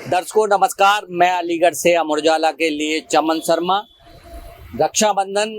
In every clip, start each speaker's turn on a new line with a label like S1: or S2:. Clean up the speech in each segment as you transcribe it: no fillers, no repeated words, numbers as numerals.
S1: दर्शकों नमस्कार, मैं अलीगढ़ से अमर उजाला के लिए चमन शर्मा। रक्षाबंधन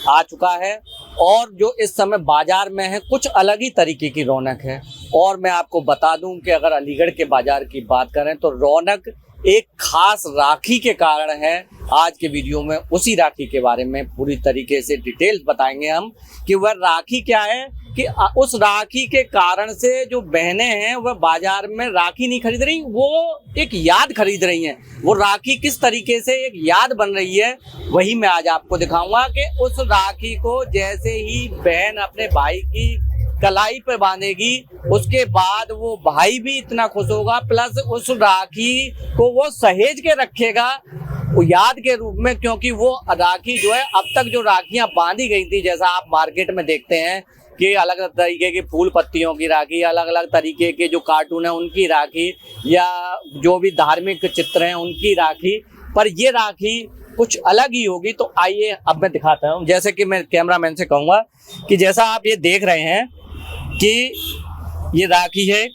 S1: आ चुका है और जो इस समय बाजार में है कुछ अलग ही तरीके की रौनक है। और मैं आपको बता दूं कि अगर अलीगढ़ के बाजार की बात करें तो रौनक एक खास राखी के कारण है। आज के वीडियो में उसी राखी के बारे में पूरी तरीके से डिटेल्स बताएंगे हम कि वह राखी क्या है, कि उस राखी के कारण से जो बहनें हैं वह बाजार में राखी नहीं खरीद रही, वो एक याद खरीद रही हैं। वो राखी किस तरीके से एक याद बन रही है वही मैं आज आपको दिखाऊंगा कि उस राखी को जैसे ही बहन अपने भाई की कलाई पे बांधेगी उसके बाद वो भाई भी इतना खुश होगा, प्लस उस राखी को वो सहेज के रखेगा वो याद के रूप में, क्योंकि वो राखी जो है अब तक जो राखियां बांधी गई थी, जैसा आप मार्केट में देखते हैं कि अलग अलग तरीके की फूल पत्तियों की राखी, अलग अलग तरीके के जो कार्टून है उनकी राखी, या जो भी धार्मिक चित्र हैं उनकी राखी, पर ये राखी कुछ अलग ही होगी। तो आइए अब मैं दिखाता हूँ। जैसे कि मैं कैमरामैन से कहूँगा कि जैसा आप ये देख रहे हैं कि ये राखी है,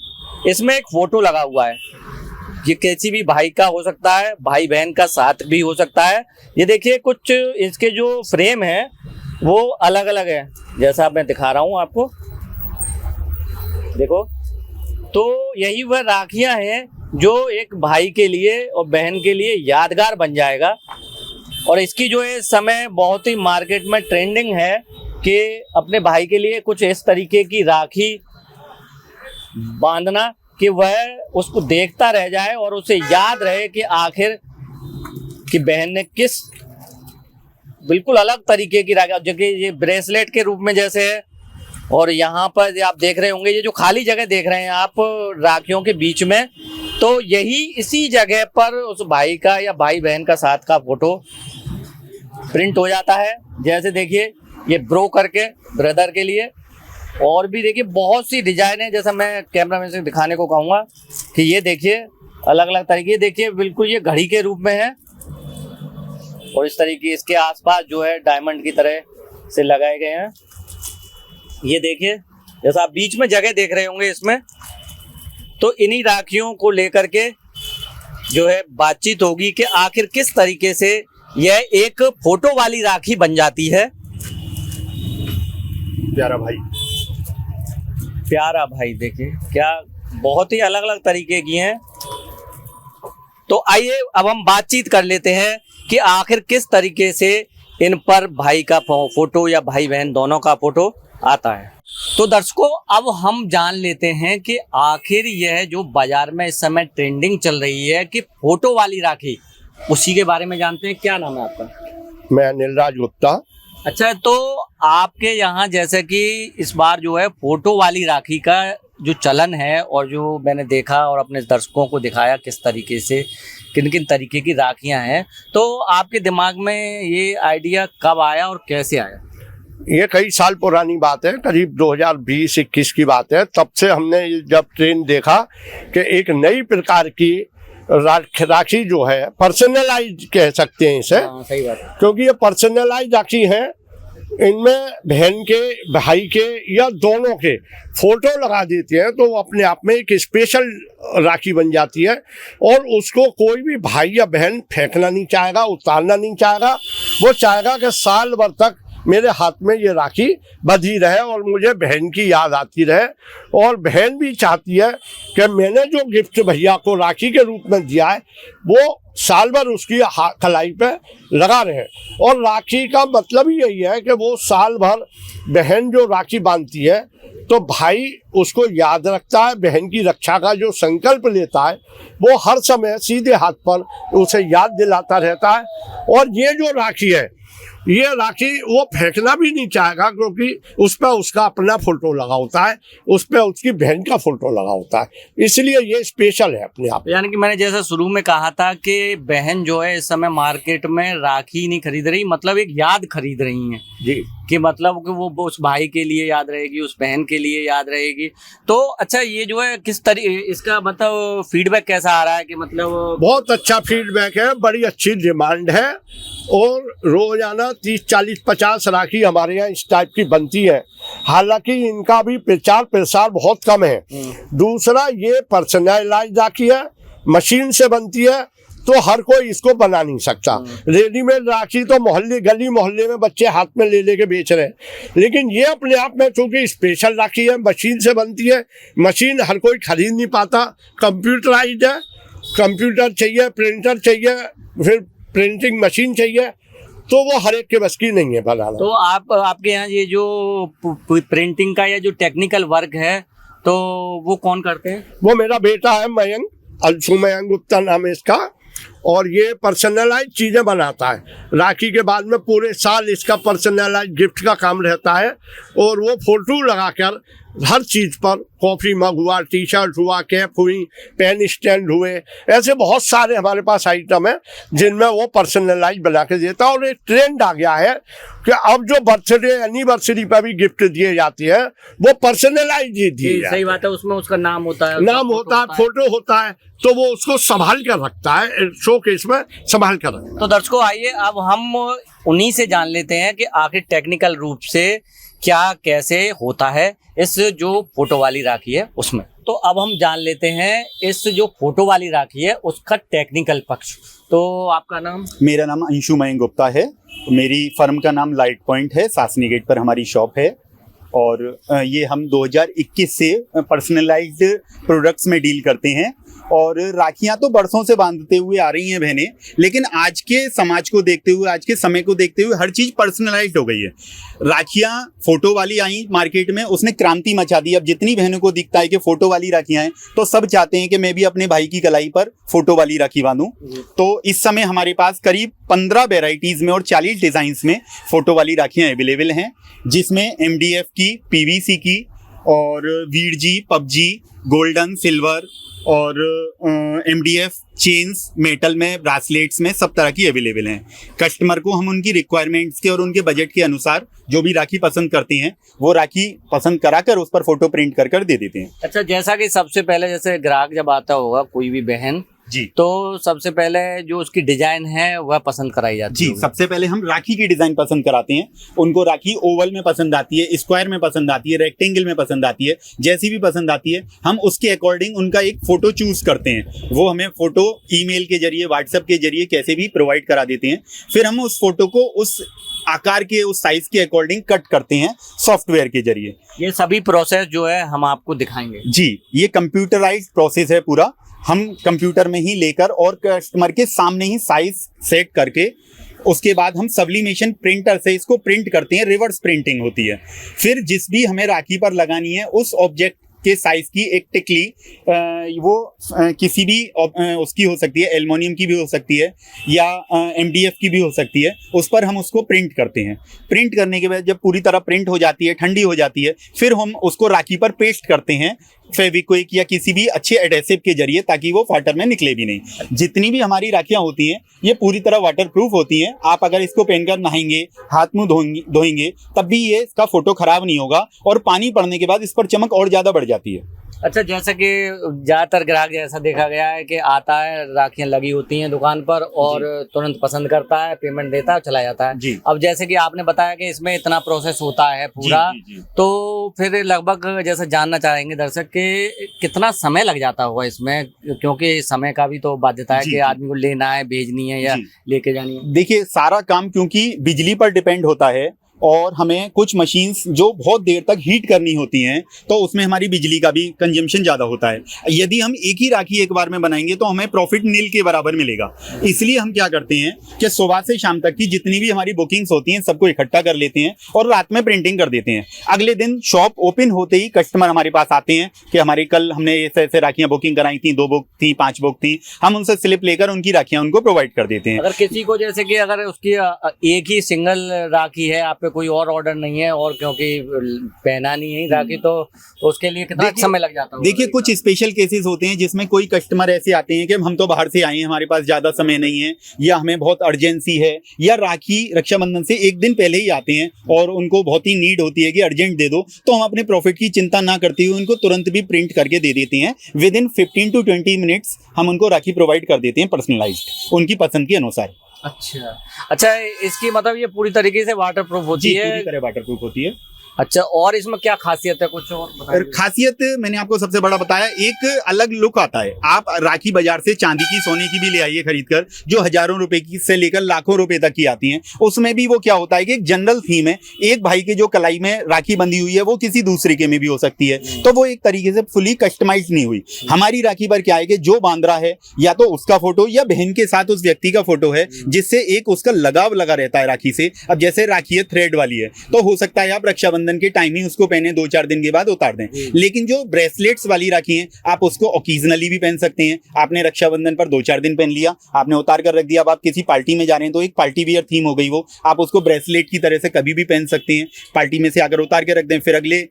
S1: इसमें एक फोटो लगा हुआ है। ये किसी भी भाई का हो सकता है, भाई बहन का साथ भी हो सकता है। ये देखिए कुछ इसके जो फ्रेम है वो अलग अलग है, जैसा मैं दिखा रहा हूँ आपको, देखो। तो यही वह राखियां हैं जो एक भाई के लिए और बहन के लिए यादगार बन जाएगा। और इसकी जो है समय बहुत ही मार्केट में ट्रेंडिंग है कि अपने भाई के लिए कुछ इस तरीके की राखी बांधना कि वह उसको देखता रह जाए और उसे याद रहे कि आखिर कि बहन ने किस बिल्कुल अलग तरीके की राखी, जो कि ये ब्रेसलेट के रूप में जैसे है। और यहाँ पर आप देख रहे होंगे ये जो खाली जगह देख रहे हैं आप राखियों के बीच में, तो यही इसी जगह पर उस भाई का या भाई बहन का साथ का फोटो प्रिंट हो जाता है। जैसे देखिए ये ब्रो करके ब्रदर के लिए, और भी देखिए बहुत सी डिजाइन है। जैसा मैं कैमरामैन से दिखाने को कहूँगा कि ये देखिए अलग अलग तरीके, देखिए बिल्कुल ये घड़ी के रूप में है और इस तरीके इसके आसपास जो है डायमंड की तरह से लगाए गए हैं। ये देखिए जैसा आप बीच में जगह देख रहे होंगे इसमें, तो इन्हीं राखियों को लेकर के जो है बातचीत होगी कि आखिर किस तरीके से यह एक फोटो वाली राखी बन जाती है।
S2: प्यारा भाई,
S1: प्यारा भाई, देखिए क्या बहुत ही अलग अलग तरीके की हैं। तो आइए अब हम बातचीत कर लेते हैं कि आखिर किस तरीके से इन पर भाई का फोटो या भाई बहन दोनों का फोटो आता है। तो दर्शकों अब हम जान लेते हैं कि आखिर यह जो बाजार में इस समय ट्रेंडिंग चल रही है कि फोटो वाली राखी, उसी के बारे में जानते हैं। क्या नाम है आपका?
S2: मैं नीलराज गुप्ता।
S1: अच्छा, तो आपके यहाँ जैसे कि इस बार जो है फोटो वाली राखी का जो चलन है और जो मैंने देखा और अपने दर्शकों को दिखाया किस तरीके से किन किन तरीके की राखियां हैं, तो आपके दिमाग में ये आइडिया कब आया और कैसे आया?
S2: ये कई साल पुरानी बात है, करीब 2020-21 की बात है। तब से हमने जब ट्रेंड देखा कि एक नई प्रकार की राखी जो है पर्सनलाइज कह सकते हैं इसे।
S1: सही बात है।
S2: क्योंकि ये पर्सनलाइज राखी है, इनमें बहन के भाई के या दोनों के फोटो लगा देते हैं तो वो अपने आप में एक स्पेशल राखी बन जाती है। और उसको कोई भी भाई या बहन फेंकना नहीं चाहेगा, उतारना नहीं चाहेगा। वो चाहेगा कि साल भर तक मेरे हाथ में ये राखी बंधी रहे और मुझे बहन की याद आती रहे। और बहन भी चाहती है कि मैंने जो गिफ्ट भैया को राखी के रूप में दिया है वो साल भर उसकी कलाई पे लगा रहे। और राखी का मतलब ही यही है कि वो साल भर बहन जो राखी बांधती है तो भाई उसको याद रखता है, बहन की रक्षा का जो संकल्प लेता है वो हर समय सीधे हाथ पर उसे याद दिलाता रहता है। और ये जो राखी है, ये राखी वो फेंकना भी नहीं चाहेगा, क्योंकि उस पर उसका अपना फोटो लगा होता है, उस पर उसकी बहन का फोटो लगा होता है, इसलिए ये स्पेशल है अपने आप।
S1: यानी कि मैंने जैसे शुरू में कहा था कि बहन जो है इस समय मार्केट में राखी नहीं खरीद रही, मतलब एक याद खरीद रही हैं
S2: जी,
S1: कि मतलब कि वो उस भाई के लिए याद रहेगी, उस बहन के लिए याद रहेगी। तो अच्छा, ये जो है किस तरीके इसका मतलब फीडबैक कैसा आ रहा है कि मतलब?
S2: बहुत अच्छा फीडबैक है, बड़ी अच्छी डिमांड है और रोजाना 30-40-50 राखी हमारे यहाँ इस टाइप की बनती है। हालांकि इनका भी प्रचार प्रसार बहुत कम है। दूसरा, ये पर्सनलाइज्ड राखी है, मशीन से बनती है तो हर कोई इसको बना नहीं सकता। रेडीमेड राखी तो मोहल्ले गली मोहल्ले में बच्चे हाथ में ले लेके बेच रहे हैं, लेकिन ये अपने आप में चूंकि स्पेशल राखी है, मशीन से बनती है, मशीन हर कोई खरीद नहीं पाता, कंप्यूटराइज्ड है, कंप्यूटर चाहिए, प्रिंटर चाहिए, फिर प्रिंटिंग मशीन चाहिए, तो वो हर एक के बस की नहीं है बनाना।
S1: तो आपके यहाँ ये जो प्रिंटिंग का या जो टेक्निकल वर्क है तो वो कौन करते हैं?
S2: वो मेरा बेटा है मयंक, अंशु मयंक गुप्ता नाम है इसका, और ये पर्सनलाइज चीजें बनाता है। राखी के बाद में पूरे साल इसका पर्सनलाइज गिफ्ट का काम रहता है, और वो फोटो लगाकर हर चीज पर, कॉफी मग हुआ, टी शर्ट हुआ, कैप हुई, पेन स्टैंड हुए, ऐसे बहुत सारे हमारे पास आइटम है जिनमें वो पर्सनलाइज बना के देता है। और एक ट्रेंड आ गया है कि अब जो बर्थडे एनिवर्सरी पर भी गिफ्ट दिए जाती है वो पर्सनलाइज ही दिए जाते हैं।
S1: सही बात है, उसमें उसका नाम होता है,
S2: नाम होता है, फोटो होता है, तो वो उसको संभाल कर रखता है, शोकेस में संभाल कर रखता है।
S1: तो दर्शकों आइए अब हम उन्हीं से जान लेते हैं कि आखिर टेक्निकल रूप से क्या कैसे होता है इस जो फोटो वाली राखी है उसमें। तो अब हम जान लेते हैं इस जो फोटो वाली राखी है उसका टेक्निकल पक्ष। तो आपका नाम?
S3: मेरा नाम अंशु मयंक गुप्ता है। मेरी फर्म का नाम लाइट पॉइंट है, सासनी गेट पर हमारी शॉप है, और ये हम 2021 से पर्सनलाइज्ड प्रोडक्ट्स में डील करते हैं। और राखियां तो बरसों से बांधते हुए आ रही हैं बहनें, लेकिन आज के समाज को देखते हुए, आज के समय को देखते हुए हर चीज़ पर्सनलाइज्ड हो गई है। राखियां फोटो वाली आई मार्केट में, उसने क्रांति मचा दी। अब जितनी बहनों को दिखता है कि फोटो वाली राखियां हैं, तो सब चाहते हैं कि मैं भी अपने भाई की कलाई पर फोटो वाली राखी बांधूं। तो इस समय हमारे पास करीब 15 वेराइटीज़ में और 40 डिज़ाइंस में फ़ोटो वाली राखियाँ अवेलेबल हैं, जिसमें MDF की, PVC की और वीडजी, पबजी, गोल्डन, सिल्वर और MDF चेन्स, मेटल में, ब्रासलेट्स में सब तरह की अवेलेबल हैं। कस्टमर को हम उनकी रिक्वायरमेंट्स के और उनके बजट के अनुसार जो भी राखी पसंद करते हैं वो राखी पसंद कराकर उस पर फोटो प्रिंट कर दे देते हैं।
S1: अच्छा, जैसा कि सबसे पहले जैसे ग्राहक जब आता होगा कोई भी बहन
S3: जी,
S1: तो सबसे पहले जो उसकी डिजाइन है वह पसंद कराई जाती है।
S3: जी, सबसे पहले हम राखी की डिजाइन पसंद कराते हैं। उनको राखी ओवल में पसंद आती है, स्क्वायर में पसंद आती है, रेक्टेंगल में पसंद आती है, जैसी भी पसंद आती है हम उसके अकॉर्डिंग उनका एक फोटो चूज करते हैं। वो हमें फोटो ईमेल के जरिए, व्हाट्सएप के जरिए कैसे भी प्रोवाइड करा देते हैं। फिर हम उस फोटो को उस आकार के, उस साइज के अकॉर्डिंग कट करते हैं सॉफ्टवेयर के जरिए।
S1: ये सभी प्रोसेस जो है हम आपको दिखाएंगे।
S3: जी, ये कंप्यूटराइज्ड प्रोसेस है पूरा। हम कंप्यूटर में ही लेकर और कस्टमर के सामने ही साइज सेट करके उसके बाद हम सब्लिमेशन प्रिंटर से इसको प्रिंट करते हैं। रिवर्स प्रिंटिंग होती है। फिर जिस भी हमें राखी पर लगानी है उस ऑब्जेक्ट के साइज की एक टिकली, वो किसी भी उसकी हो सकती है, एल्युमिनियम की भी हो सकती है या MDF की भी हो सकती है, उस पर हम उसको प्रिंट करते हैं। प्रिंट करने के बाद जब पूरी तरह प्रिंट हो जाती है, ठंडी हो जाती है, फिर हम उसको राखी पर पेस्ट करते हैं फेविक्विक या किसी भी अच्छे एडेसिव के जरिए, ताकि वो वाटर में निकले भी नहीं। जितनी भी हमारी राखियां होती हैं ये पूरी तरह वाटर प्रूफ होती हैं। आप अगर इसको पहनकर नहाएंगे, हाथ मुंह धोएंगे, तब भी ये इसका फोटो खराब नहीं होगा, और पानी पड़ने के बाद इस पर चमक और ज्यादा बढ़ जाती है।
S1: अच्छा, जैसा कि ज्यादातर ग्राहक जैसा देखा गया है कि आता है, राखियां लगी होती हैं दुकान पर और तुरंत पसंद करता है, पेमेंट देता है, चला जाता है
S3: जी।
S1: अब जैसे कि आपने बताया कि इसमें इतना प्रोसेस होता है पूरा,
S3: जी।
S1: तो फिर लगभग जैसे जानना चाहेंगे दर्शक कि कितना समय लग जाता होगा इसमें, क्योंकि समय का भी तो बाध्यता है कि आदमी को लेना है, भेजनी है या लेके जानी है।
S3: देखिए, सारा काम क्योंकि बिजली पर डिपेंड होता है और हमें कुछ मशीन्स जो बहुत देर तक हीट करनी होती हैं, तो उसमें हमारी बिजली का भी कंजम्पशन ज़्यादा होता है। यदि हम एक ही राखी एक बार में बनाएंगे तो हमें प्रॉफिट नील के बराबर मिलेगा। इसलिए हम क्या करते हैं कि सुबह से शाम तक की जितनी भी हमारी बुकिंग्स होती हैं सबको इकट्ठा कर लेते हैं और रात में प्रिंटिंग कर देते हैं। अगले दिन शॉप ओपन होते ही कस्टमर हमारे पास आते हैं कि हमारी कल हमने ऐसे ऐसे राखियाँ बुकिंग कराई थी, 2 बुक थी, 5 बुक थी, हम उनसे स्लिप लेकर उनकी राखियाँ उनको प्रोवाइड कर देते हैं।
S1: अगर किसी को जैसे कि अगर उसकी एक ही सिंगल राखी है, आप पे कोई और ऑर्डर नहीं है और क्योंकि पहना नहीं है राखी, तो उसके लिए कितना समय लग जाता है?
S3: देखिए, कुछ स्पेशल केसेस होते हैं जिसमें कोई कस्टमर ऐसे आते हैं कि हम तो बाहर से आए हैं, हमारे पास ज्यादा समय नहीं है, या हमें बहुत अर्जेंसी है, या राखी रक्षाबंधन से एक दिन पहले ही आते हैं और उनको बहुत ही नीड होती है कि अर्जेंट दे दो, तो हम अपने प्रॉफिट की चिंता ना करते हुए उनको तुरंत भी प्रिंट करके दे देते हैं। विद इन 15 to 20 मिनट्स हम उनको राखी प्रोवाइड कर देते हैं पर्सनलाइज्ड, उनकी पसंद के अनुसार।
S1: अच्छा, इसकी मतलब ये पूरी तरीके से वाटर प्रूफ होती है?
S3: पूरी तरह वाटर प्रूफ होती है।
S1: अच्छा, और इसमें क्या खासियत है, कुछ और बताइए।
S3: खासियत मैंने आपको सबसे बड़ा बताया, एक अलग लुक आता है। आप राखी बाजार से चांदी की, सोने की भी ले आइए खरीद कर, जो हजारों रुपए की से लेकर लाखों रुपए तक की आती हैं। उसमें भी वो क्या होता है कि एक जनरल थीम है, एक भाई के जो कलाई में राखी बंधी हुई है वो किसी दूसरे के में भी हो सकती है, तो वो एक तरीके से फुली कस्टमाइज नहीं हुई। हमारी राखी पर क्या है कि जो बांध रहा है या तो उसका फोटो या बहन के साथ उस व्यक्ति का फोटो है, जिससे एक उसका लगाव लगा रहता है राखी से। अब जैसे राखी है थ्रेड वाली है, तो हो सकता है आप रक्षाबंधन के टाइम ही उसको पहने, 2-4 दिन के बाद उतार दें। लेकिन जो ब्रेसलेट्स वाली राखी है, आप उसको ओकेजनली भी पहन सकते हैं। आपने रक्षाबंधन पर 2-4 दिन पहन लिया, आपने उतार कर रख दिया, अब आप किसी पार्टी में जा रहे हैं तो एक पार्टी वियर थीम हो गई वो, आप उसको ब्रेसलेट की तरह से कभी भी पहन सकते हैं। पार्टी में से अगर उतार के रख दें, फिर अगले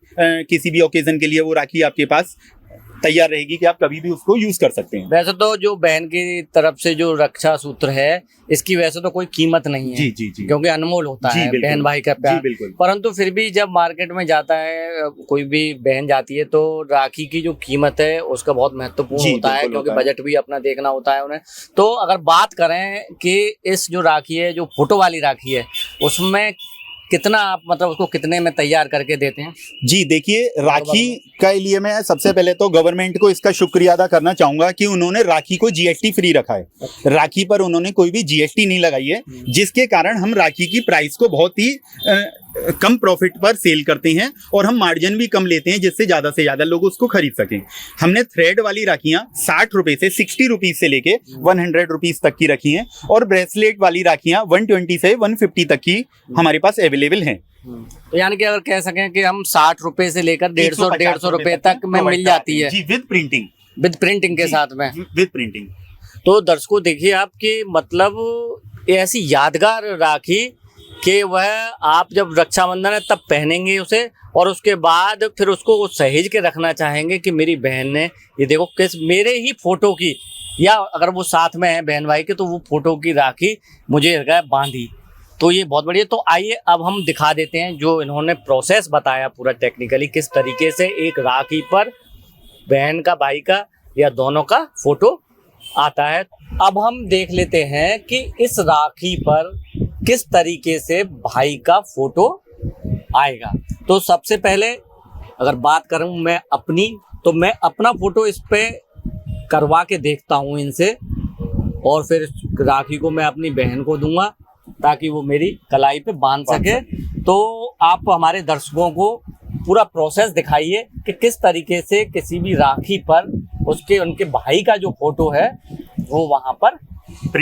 S3: किसी भी ओकेजन के लिए वो राखी आपके पास तैयार रहेगी कि आप कभी भी उसको यूज कर सकते हैं।
S1: वैसे तो जो बहन की तरफ से जो रक्षा सूत्र है, इसकी वैसे तो कोई कीमत नहीं है,
S3: जी
S1: क्योंकि अनमोल होता है बहन भाई का प्यार। परंतु फिर भी जब मार्केट में जाता है, कोई भी बहन जाती है, तो राखी की जो कीमत है उसका बहुत महत्वपूर्ण होता है, क्योंकि बजट भी अपना देखना होता है उन्हें। तो अगर बात करें कि इस जो राखी है, जो फोटो वाली राखी है, उसमें कितना आप मतलब उसको कितने में तैयार करके देते हैं?
S3: जी देखिए, राखी के लिए मैं सबसे पहले तो गवर्नमेंट को इसका शुक्रिया अदा करना चाहूंगा कि उन्होंने राखी को जीएसटी फ्री रखा है। राखी पर उन्होंने कोई भी जीएसटी नहीं लगाई है, जिसके कारण हम राखी की प्राइस को बहुत ही कम प्रॉफिट पर सेल करते हैं और हम मार्जिन भी कम लेते हैं, जिससे ज्यादा से ज्यादा लोग उसको खरीद सकें। हमने थ्रेड वाली राखियां 60 रुपए से 60 रुपीज से लेके 100 रुपीज तक की रखी हैं, और ब्रेसलेट वाली राखियां 120 से 150 तक की हमारे पास अवेलेबल हैं।
S1: तो यानी कि अगर कह सकें कि हम 60 रुपए से लेकर 150 रुपए तक में मिल जाती है
S3: जी, विद प्रिंटिंग
S1: के साथ में,
S3: विद प्रिंटिंग।
S1: तो दर्शकों देखिए आपकी मतलब ऐसी यादगार राखी कि वह आप जब रक्षाबंधन है तब पहनेंगे उसे, और उसके बाद फिर उसको सहेज के रखना चाहेंगे कि मेरी बहन ने ये देखो किस मेरे ही फोटो की, या अगर वो साथ में है बहन भाई के, तो वो फोटो की राखी मुझे बांधी। तो ये बहुत बढ़िया। तो आइए अब हम दिखा देते हैं जो इन्होंने प्रोसेस बताया पूरा टेक्निकली, किस तरीके से एक राखी पर बहन का, भाई का या दोनों का फोटो आता है। अब हम देख लेते हैं कि इस राखी पर किस तरीके से भाई का फोटो आएगा। तो सबसे पहले अगर बात करूं मैं अपनी, तो मैं अपना फोटो इस पे करवा के देखता हूं इनसे, और फिर राखी को मैं अपनी बहन को दूंगा ताकि वो मेरी कलाई पे बांध सके। तो आप हमारे दर्शकों को पूरा प्रोसेस दिखाइए कि किस तरीके से किसी भी राखी पर उनके भाई का जो फोटो है वो वहां पर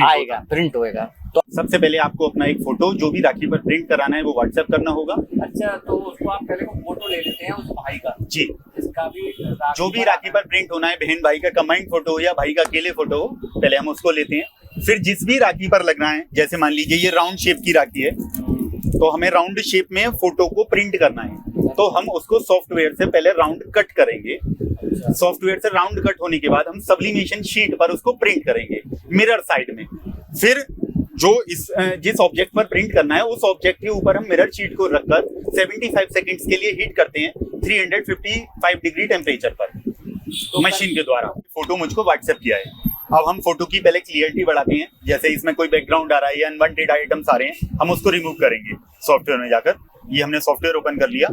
S1: आएगा, प्रिंट होएगा।
S3: तो सबसे पहले आपको अपना एक फोटो जो भी राखी पर प्रिंट कराना है वो व्हाट्सएप करना होगा।
S1: अच्छा, तो उसको आप पहले को फोटो ले लेते हैं उस भाई का
S3: जी,
S1: इसका भी
S3: जो भी राखी पर प्रिंट होना है, बहन भाई का कंबाइंड फोटो हो या भाई का अकेले फोटो हो, पहले हम उसको लेते हैं। फिर जिस भी राखी पर लगना है, जैसे मान लीजिए ये राउंड शेप की राखी है, तो हमें राउंड शेप में फोटो को प्रिंट करना है, तो हम उसको सॉफ्टवेयर से पहले राउंड कट करेंगे। सॉफ्टवेयर से राउंड कट होने के बाद हम सब्लिमेशन शीट पर उसको प्रिंट करेंगे मिरर साइड में। फिर जो जिस ऑब्जेक्ट पर प्रिंट करना है उस ऑब्जेक्ट के ऊपर हम मिरर शीट को रखकर 75 सेकंड्स के लिए हीट करते हैं 355 डिग्री टेम्परेचर पर मशीन के द्वारा। फोटो मुझको व्हाट्सएप किया है। अब हम फोटो की पहले क्लियरिटी बढ़ाते हैं, जैसे इसमें कोई बैकग्राउंड आ रहा है या अनवांटेड आइटम्स आ रहे हैं, हम उसको रिमूव करेंगे सॉफ्टवेयर में जाकर। ये हमने सॉफ्टवेयर ओपन कर लिया,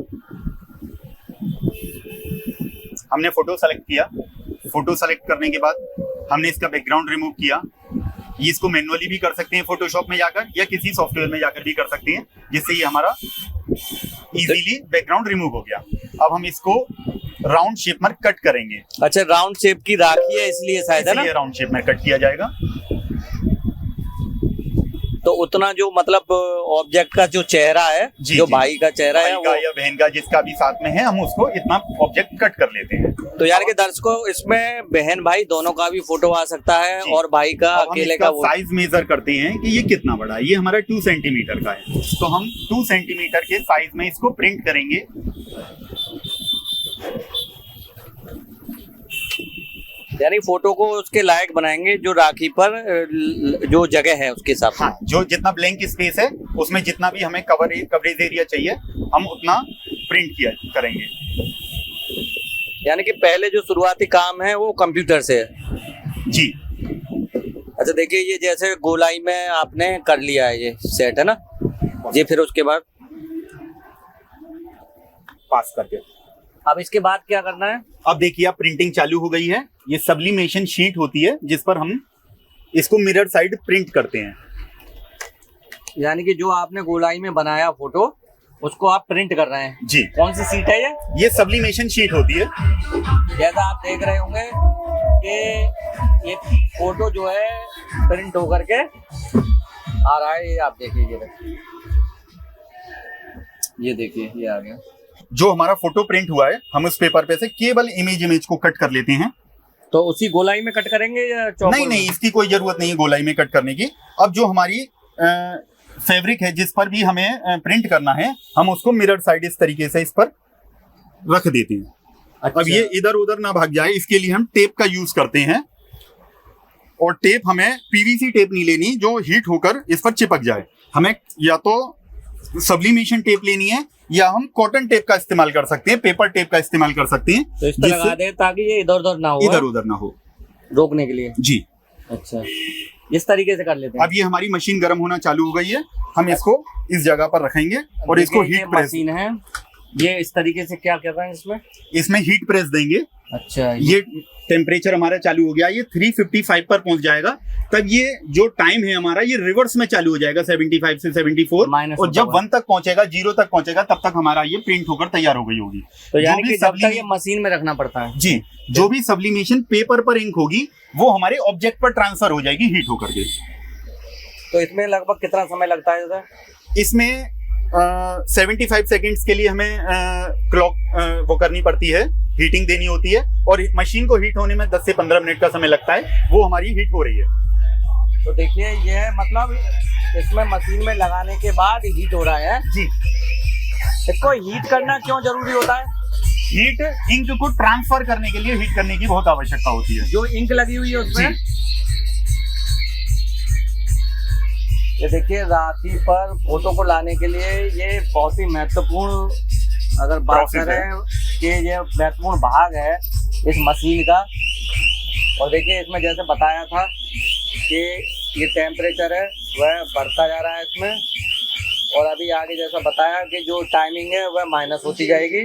S3: हमने फोटो सेलेक्ट किया। फोटो सेलेक्ट करने के बाद हमने इसका बैकग्राउंड रिमूव किया। ये इसको मैनुअली भी कर सकते हैं फोटोशॉप में जाकर, या किसी सॉफ्टवेयर में जाकर भी कर सकते हैं, जिससे ये हमारा इजीली बैकग्राउंड रिमूव हो गया। अब हम इसको राउंड शेप में कट करेंगे।
S1: अच्छा, राउंड शेप की राखी है इसलिए शायद है ना,
S3: राउंड शेप में कट किया जाएगा।
S1: तो उतना जो मतलब ऑब्जेक्ट का जो चेहरा है, जो भाई का चेहरा है वो,
S3: या बहन का जिसका भी साथ में है, हम उसको इतना ऑब्जेक्ट कट कर लेते हैं।
S1: तो यार के दर्शकों, इसमें बहन भाई दोनों का भी फोटो आ सकता है और भाई का अकेले का।
S3: साइज मेजर करते हैं कि ये कितना बड़ा है। ये हमारा 2 सेंटीमीटर का है, तो हम 2 सेंटीमीटर के साइज में इसको प्रिंट करेंगे।
S1: यानी फोटो को उसके लायक बनाएंगे जो राखी पर जो जगह है उसके हिसाब से।
S3: हाँ, जो जितना ब्लैंक स्पेस है उसमें जितना भी हमें कवरेज एरिया चाहिए हम उतना प्रिंट किया करेंगे।
S1: यानी कि पहले जो शुरुआती काम है वो कंप्यूटर से है
S3: जी।
S1: अच्छा देखिए, ये जैसे गोलाई में आपने कर लिया है, ये सेट है ना जी। फिर उसके बाद
S3: पास करके।
S1: अब इसके बाद क्या करना है?
S3: अब देखिए अब प्रिंटिंग चालू हो गई है। ये सब्लिमेशन शीट होती है जिस पर हम इसको मिरर साइड प्रिंट करते हैं।
S1: यानी कि जो आपने गोलाई में बनाया फोटो उसको आप प्रिंट कर रहे हैं
S3: जी।
S1: कौन सी सीट है
S3: ये सब्लिमेशन शीट होती है।
S1: जैसा आप देख रहे होंगे कि ये फोटो जो है प्रिंट होकर के आ रहा है। ये आप देखिए, ये देखिए ये आ गया।
S3: जो हमारा फोटो प्रिंट हुआ है हम उस पेपर पे से केवल इमेज को कट कर लेते हैं।
S1: तो उसी गोलाई में कट करेंगे या चौकोर में?
S3: नहीं, इसकी कोई जरूरत नहीं है गोलाई में कट करने की। अब जो हमारी फैब्रिक है जिस पर भी हमें प्रिंट करना है हम उसको मिरर साइड इस तरीके से इस पर रख देते हैं।
S1: अच्छा।
S3: अब ये इधर उधर ना भाग जाए इसके लिए हम टेप का यूज करते हैं। और टेप हमें पीवीसी टेप नहीं लेनी जो हीट होकर इस पर चिपक जाए। हमें या तो सब्लिमेशन टेप लेनी है या हम कॉटन टेप का इस्तेमाल कर सकते हैं, पेपर टेप का इस्तेमाल कर सकते हैं।
S1: तो इस पर लगा दें ताकि ये इधर उधर ना हो,
S3: इधर उधर ना हो,
S1: रोकने के लिए।
S3: जी।
S1: अच्छा, इस तरीके से कर लेते हैं।
S3: अब ये हमारी मशीन गर्म होना चालू हो गई है। हम इसको इस जगह पर रखेंगे और इसको हीट प्रेस।
S1: मशीन है ये इस तरीके से क्या कर रहे हैं
S3: इसमें हीट प्रेस देंगे।
S1: अच्छा, ये
S3: टेम्परेचर हमारा चालू हो गया। ये 355 पर पहुंच जाएगा। तब ये जो टाइम है हमारा ये रिवर्स में चालू हो जाएगा 75 से 74। और जब 1 तक पहुंचेगा, 0 तक पहुंचेगा, तब तक हमारा ये प्रिंट होकर तैयार हो गई होगी।
S1: तो यानी कि जब तक ये मशीन में रखना पड़ता है।
S3: जी। जो भी सब्लिमेशन पेपर पर इंक होगी वो हमारे ऑब्जेक्ट पर ट्रांसफर हो जाएगी हीट होकर के।
S1: तो इसमें लगभग कितना समय लगता है?
S3: इसमें 75 सेकेंड्स के लिए हमें क्लॉक वो करनी पड़ती है, हीटिंग देनी होती है। और मशीन को हीट होने में 10 से 15 मिनट का समय लगता है। वो हमारी हीट हो रही है।
S1: तो देखिए ये मतलब इसमें मशीन में लगाने के बाद हीट हो रहा है।
S3: जी।
S1: इसको हीट करना क्यों जरूरी होता है?
S3: हीट इंक को ट्रांसफर करने के लिए हीट करने की बहुत आवश्यकता होती है।
S1: जो इंक लगी हुई है उसमें। ये देखिए राखी पर फोटो को लाने के लिए ये बहुत ही महत्वपूर्ण अगर बात करें कि ये महत्वपूर्ण भाग है इस मशीन का। और देखिए इसमें जैसे बताया था कि ये टेम्परेचर है वह बढ़ता जा रहा है इसमें। और अभी आगे जैसा बताया कि जो टाइमिंग है वह माइनस होती जाएगी।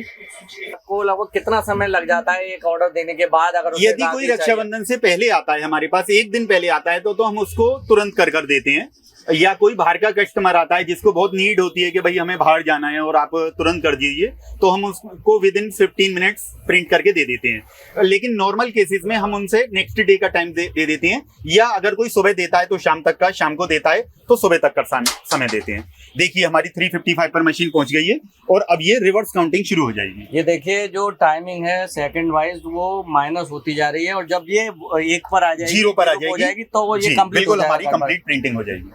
S1: आपको लगभग कितना समय लग जाता है एक ऑर्डर देने के बाद? अगर
S3: यदि कोई रक्षाबंधन से पहले आता है हमारे पास, एक दिन पहले आता है तो हम उसको तुरंत कर देते हैं। या कोई बाहर का कस्टमर आता है जिसको बहुत नीड होती है कि भाई हमें बाहर जाना है और आप तुरंत कर दीजिए, तो हम उसको विद इन 15 मिनट्स प्रिंट करके दे देते हैं। लेकिन नॉर्मल केसेस में हम उनसे नेक्स्ट डे का टाइम दे देते हैं। या अगर कोई सुबह देता है तो शाम तक का, शाम को देता है तो सुबह तक का समय देते हैं। देखिए हमारी 355 पर मशीन पहुंच गई है और अब ये रिवर्स काउंटिंग शुरू हो जाएगी।
S1: ये देखिए जो टाइमिंग है सेकंड वाइज वो माइनस होती जा रही है और जब ये 1 पर आ जाएगी,
S3: 0 पर आ जाएगी
S1: तो वो ये कंप्लीट
S3: बिल्कुल हमारी कंप्लीट प्रिंटिंग हो जाएगी।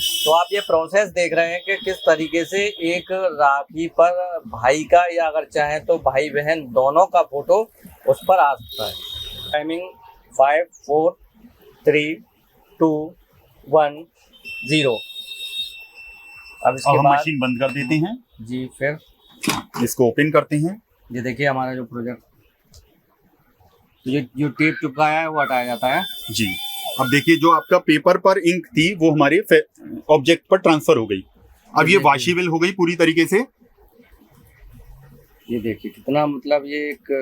S1: तो आप ये प्रोसेस देख रहे हैं कि किस तरीके से एक राखी पर भाई का या अगर चाहें तो भाई बहन दोनों का फोटो उस पर आ सकता है। टाइमिंग 5 4 3 2 1 0। अब इसके बाद
S3: मशीन बंद कर देते हैं
S1: जी। फिर
S3: इसको ओपन करते हैं।
S1: ये देखिए हमारा जो प्रोजेक्ट ये जो टेप चिपकाया है वो हटाया जाता है
S3: जी। अब देखिए जो आपका पेपर पर इंक थी वो हमारे ऑब्जेक्ट पर ट्रांसफर हो गई। अब ये वॉशेबल हो गई पूरी तरीके से।
S1: ये देखिए कितना मतलब ये एक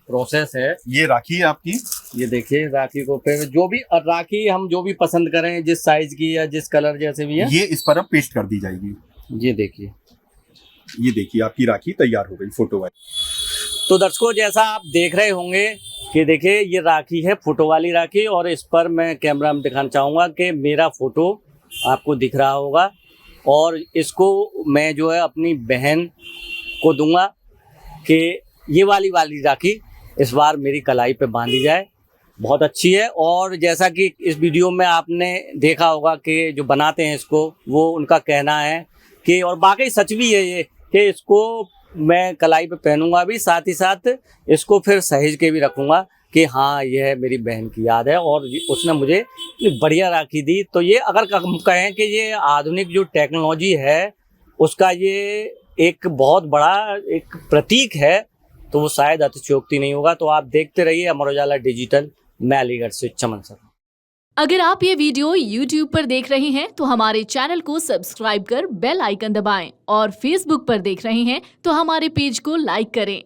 S1: प्रोसेस है।
S3: ये राखी है आपकी।
S1: ये देखिए राखी को फिर जो भी राखी हम जो भी पसंद करें जिस साइज की या जिस कलर जैसे भी है
S3: ये इस पर अब पेस्ट कर दी जाएगी।
S1: ये देखिए
S3: आपकी राखी तैयार हो गई फोटो वाली।
S1: तो दर्शकों जैसा आप देख रहे होंगे कि देखिए ये राखी है फोटो वाली राखी और इस पर मैं कैमरा में दिखाना चाहूँगा कि मेरा फोटो आपको दिख रहा होगा। और इसको मैं जो है अपनी बहन को दूंगा कि ये वाली राखी इस बार मेरी कलाई पे बांधी जाए। बहुत अच्छी है। और जैसा कि इस वीडियो में आपने देखा होगा कि जो बनाते हैं इसको वो उनका कहना है कि और वाकई सच भी है ये कि इसको मैं कलाई पे पहनूंगा भी, साथ ही साथ इसको फिर सहेज के भी रखूंगा कि हाँ यह मेरी बहन की याद है और उसने मुझे बढ़िया राखी दी। तो ये अगर कहें कि ये आधुनिक जो टेक्नोलॉजी है उसका ये एक बहुत बड़ा एक प्रतीक है तो वो शायद अतिशयोक्ति नहीं होगा। तो आप देखते रहिए अमर उजाला डिजिटल। मैं अलीगढ़ से चमन सर।
S4: अगर आप ये वीडियो YouTube पर देख रहे हैं तो हमारे चैनल को सब्सक्राइब कर बेल आइकन दबाएं और Facebook पर देख रहे हैं तो हमारे पेज को लाइक करें।